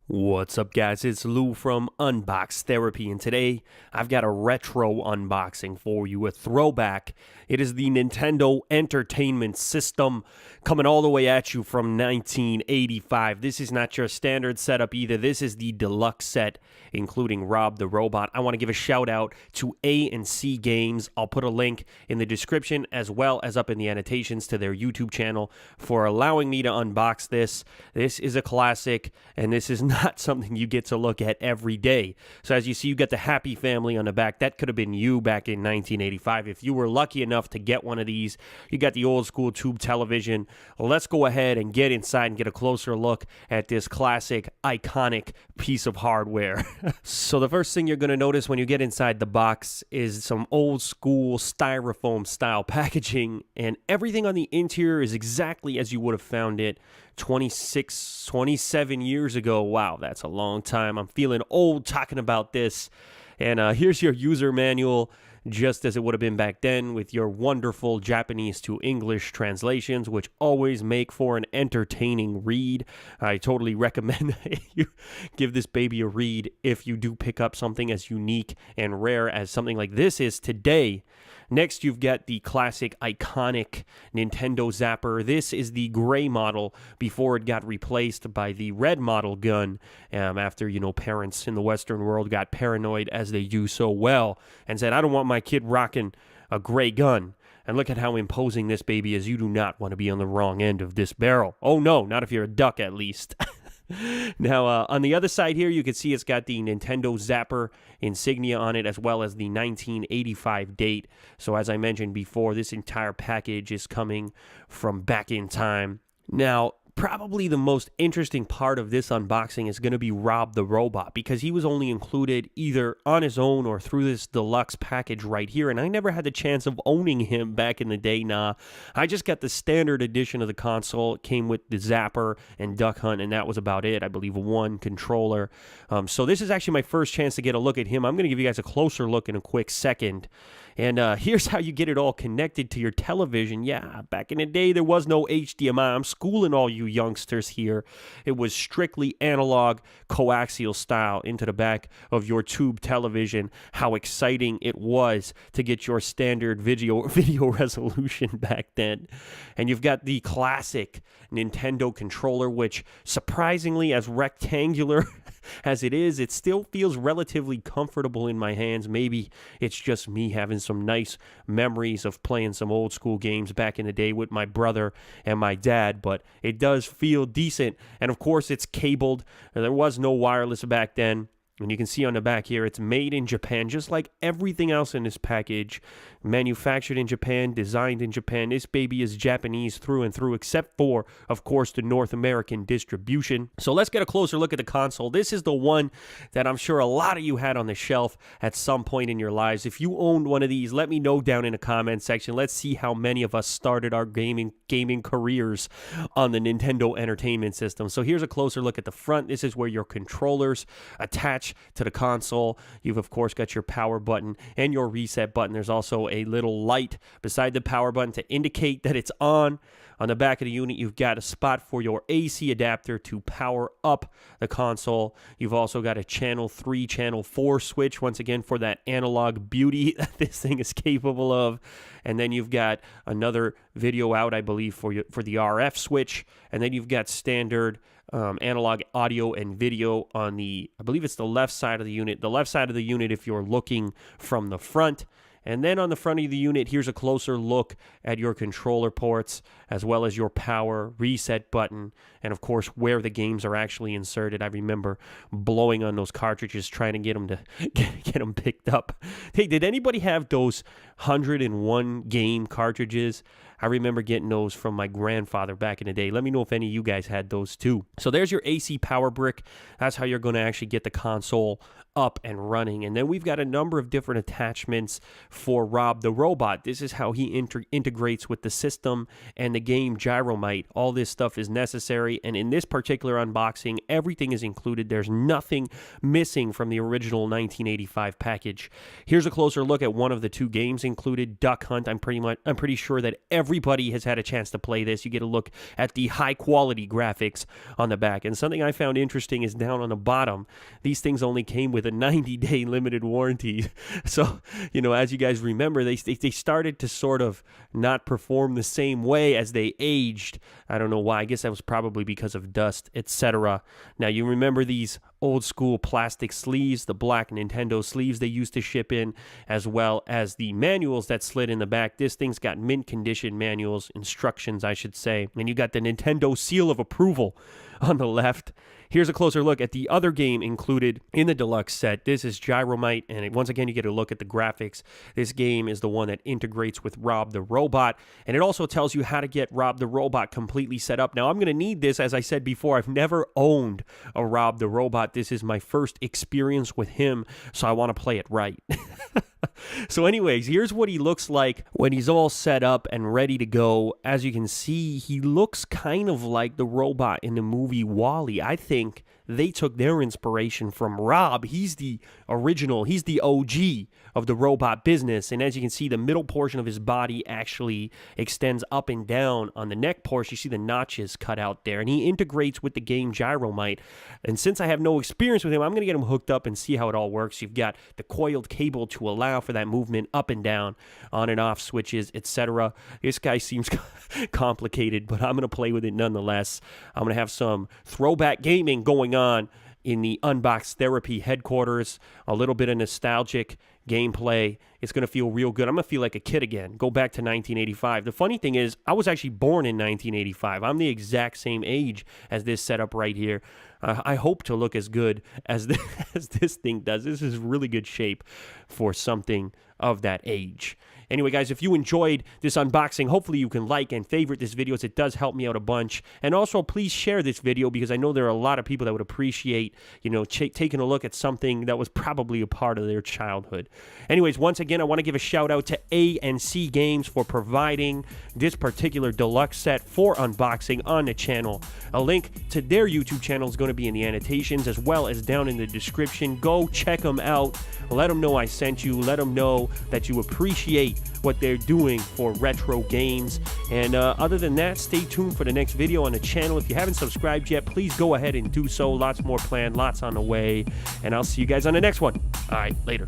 What's up, guys? It's Lou from Unbox Therapy, and today I've got a retro unboxing for you, a throwback. It is the Nintendo Entertainment System coming all the way at you from 1985. This is not your standard setup either. This is the deluxe set, including Rob the Robot. I want to give a shout out to A and C Games. I'll put a link in the description as well as up in the annotations to their YouTube channel for allowing me to unbox this. This is a classic, and this is not something you get to look at every day. So as you see, you got the Happy Family on the back. That could have been you back in 1985. If you were lucky enough to get one of these, you got the old school tube television. Let's go ahead and get inside and get a closer look at this classic, iconic piece of hardware. So the first thing you're going to notice when you get inside the box is some old school styrofoam style packaging, and everything on the interior is exactly as you would have found it 27 years ago. Wow, that's a long time. I'm feeling old talking about this. And here's your user manual, just as it would have been back then, with your wonderful Japanese to English translations, which always make for an entertaining read. I totally recommend you give this baby a read if you do pick up something as unique and rare as something like this is today. Next, you've got the classic, iconic Nintendo Zapper. This is the gray model before it got replaced by the red model gun after, parents in the Western world got paranoid, as they do so well, and said, I don't want my kid rocking a gray gun. And look at how imposing this baby is. You do not want to be on the wrong end of this barrel. Oh, no, not if you're a duck, at least. Now, on the other side here, you can see it's got the Nintendo Zapper insignia on it, as well as the 1985 date. So as I mentioned before, this entire package is coming from back in time. Now, probably the most interesting part of this unboxing is going to be Rob the Robot, because he was only included either on his own or through this deluxe package right here, and I never had the chance of owning him back in the day. I just got the standard edition of the console. It came with the Zapper and Duck Hunt, and that was about it. I believe one controller. So this is actually my first chance to get a look at him. I'm going to give you guys a closer look in a quick second. And here's how you get it all connected to your television. Yeah, back in the day, there was no HDMI. I'm schooling all you youngsters here. It was strictly analog, coaxial style into the back of your tube television. How exciting it was to get your standard video resolution back then. And you've got the classic Nintendo controller, which surprisingly, as rectangular as it is, it still feels relatively comfortable in my hands. Maybe it's just me having some nice memories of playing some old school games back in the day with my brother and my dad, but it does feel decent. And of course, it's cabled. There was no wireless back then. And you can see on the back here, it's made in Japan, just like everything else in this package. Manufactured in Japan, designed in Japan. This baby is Japanese through and through, except for, of course, the North American distribution. So let's get a closer look at the console. This is the one that I'm sure a lot of you had on the shelf at some point in your lives. If you owned one of these, let me know down in the comment section. Let's see how many of us started our gaming careers on the Nintendo Entertainment System. So here's a closer look at the front. This is where your controllers attach to the console. You've of course got your power button and your reset button. There's also a little light beside the power button to indicate that it's on. On the back of the unit, you've got a spot for your AC adapter to power up the console. You've also got a channel 3, channel 4 switch, once again for that analog beauty that this thing is capable of. And then you've got another video out, I believe, for the RF switch. And then you've got standard analog audio and video on the, I believe it's the left side of the unit. The left side of the unit if you're looking from the front. And then on the front of the unit, here's a closer look at your controller ports, as well as your power reset button, and of course where the games are actually inserted. I remember blowing on those cartridges trying to get them to get them picked up. Hey, did anybody have those 101 game cartridges? I remember getting those from my grandfather back in the day. Let me know if any of you guys had those too. So there's your AC power brick. That's how you're going to actually get the console up and running. And then we've got a number of different attachments for Rob the Robot. This is how he integrates with the system and the game Gyromite. All this stuff is necessary, and in this particular unboxing, everything is included. There's nothing missing from the original 1985 package. Here's a closer look at one of the two games included, Duck Hunt. I'm pretty sure that every everybody has had a chance to play this. You get a look at the high-quality graphics on the back. And something I found interesting is down on the bottom, these things only came with a 90-day limited warranty. So, as you guys remember, they started to sort of not perform the same way as they aged. I don't know why. I guess that was probably because of dust, etc. Now, you remember these old school plastic sleeves, the black Nintendo sleeves they used to ship in, as well as the manuals that slid in the back. This thing's got mint condition manuals, instructions, I should say. And you got the Nintendo seal of approval on the left. Here's a closer look at the other game included in the deluxe set. This is Gyromite, and once again, you get a look at the graphics. This game is the one that integrates with Rob the Robot, and it also tells you how to get Rob the Robot completely set up. Now, I'm going to need this. As I said before, I've never owned a Rob the Robot. This is my first experience with him, so I want to play it right. So anyways, here's what he looks like when he's all set up and ready to go. As you can see, he looks kind of like the robot in the movie WALL-E. I think they took their inspiration from Rob. He's the original, he's the OG of the robot business. And as you can see, the middle portion of his body actually extends up and down. On the neck portion, you see the notches cut out there. And he integrates with the game Gyromite. And since I have no experience with him, I'm going to get him hooked up and see how it all works. You've got the coiled cable to allow for that movement up and down, on and off switches, etc. This guy seems complicated, but I'm going to play with it nonetheless. I'm going to have some throwback gaming going on in the Unbox Therapy headquarters. A little bit of nostalgic gameplay. It's going to feel real good. I'm going to feel like a kid again. Go back to 1985. The funny thing is, I was actually born in 1985. I'm the exact same age as this setup right here. I hope to look as good as this thing does. This is really good shape for something of that age. Anyway, guys, if you enjoyed this unboxing, hopefully you can like and favorite this video, as it does help me out a bunch. And also, please share this video, because I know there are a lot of people that would appreciate, taking a look at something that was probably a part of their childhood. Anyways, once again, I want to give a shout out to A&C Games for providing this particular deluxe set for unboxing on the channel. A link to their YouTube channel is going to be in the annotations, as well as down in the description. Go check them out. Let them know I sent you. Let them know that you appreciate what they're doing for retro games. And other than that, stay tuned for the next video on the channel. If you haven't subscribed yet, please go ahead and do so. Lots more planned, lots on the way. And I'll see you guys on the next one. All right, later.